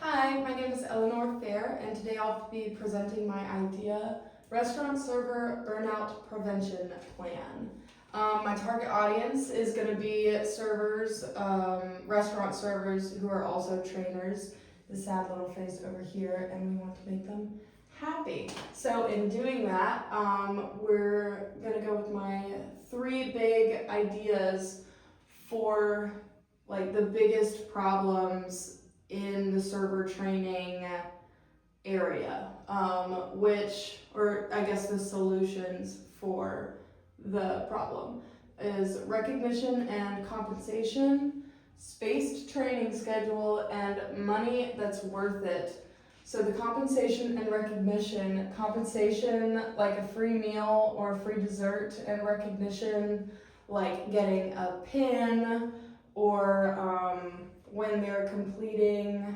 Hi, my name is Eleanor Fair, and today I'll be presenting my idea, Restaurant Server Burnout Prevention Plan. My target audience is going to be servers, restaurant servers who are also trainers, the sad little face over here, and we want to make them happy. So in doing that, we're going to go with my 3 big ideas for like the biggest problems in the server training area, or I guess the solutions for the problem is recognition and compensation, spaced training schedule, and money that's worth it. So the compensation and recognition, compensation like a free meal or a free dessert, and recognition like getting a pin or when they're completing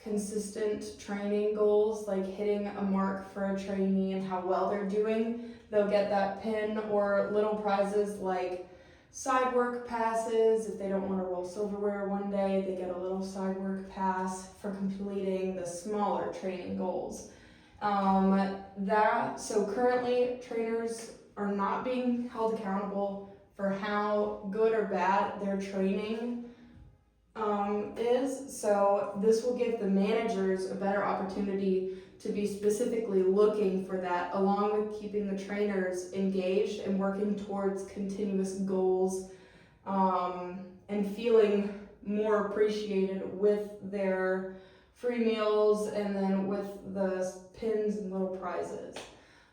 consistent training goals, like hitting a mark for a trainee and how well they're doing, they'll get that pin, or little prizes like side work passes. If they don't want to roll silverware one day, they get a little side work pass for completing the smaller training goals. So currently trainers are not being held accountable for how good or bad their training is. So this will give the managers a better opportunity to be specifically looking for that, along with keeping the trainers engaged and working towards continuous goals, and feeling more appreciated with their free meals and then with the pins and little prizes.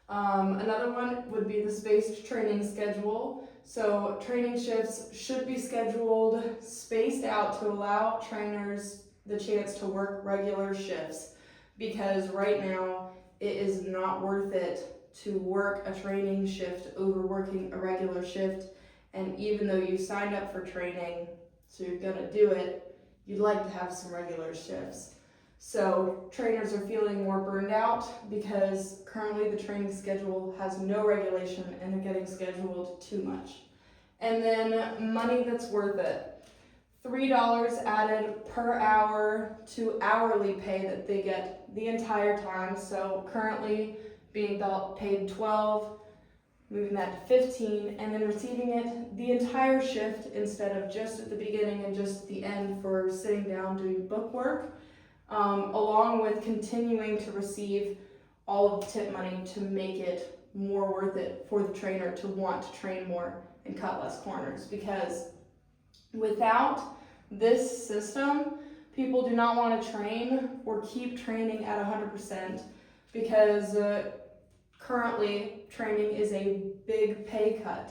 Another one would be the spaced training schedule. So training shifts should be scheduled spaced out to allow trainers the chance to work regular shifts, because right now it is not worth it to work a training shift over working a regular shift. And even though you signed up for training, so you're gonna do it, you'd like to have some regular shifts. So trainers are feeling more burned out because currently the training schedule has no regulation and they're getting scheduled too much. And then money that's worth it. $3 added per hour to hourly pay that they get the entire time. So currently being paid $12, moving that to $15, and then receiving it the entire shift instead of just at the beginning and just at the end for sitting down doing book work. Along with continuing to receive all of the tip money to make it more worth it for the trainer to want to train more and cut less corners. Because without this system, people do not want to train or keep training at 100%, because currently training is a big pay cut.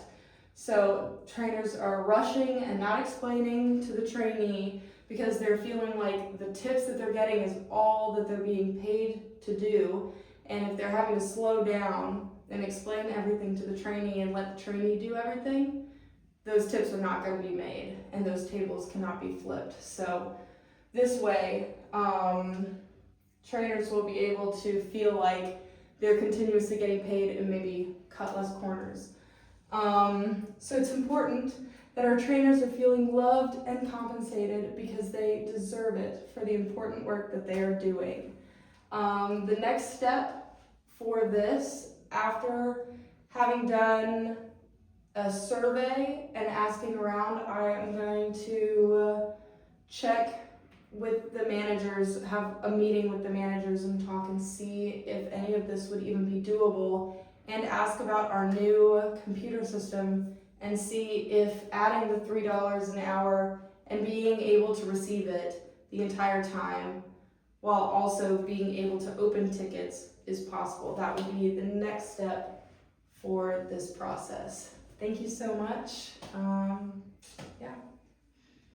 So trainers are rushing and not explaining to the trainee because they're feeling like the tips that they're getting is all that they're being paid to do. And if they're having to slow down and explain everything to the trainee and let the trainee do everything, those tips are not going to be made and those tables cannot be flipped. So this way, trainers will be able to feel like they're continuously getting paid and maybe cut less corners. So it's important that our trainers are feeling loved and compensated because they deserve it for the important work that they are doing. The next step for this, after having done a survey and asking around, I am going to check with the managers, have a meeting with the managers and talk and see if any of this would even be doable, and ask about our new computer system and see if adding the $3 an hour and being able to receive it the entire time while also being able to open tickets is possible. That would be the next step for this process. Thank you so much. Yeah.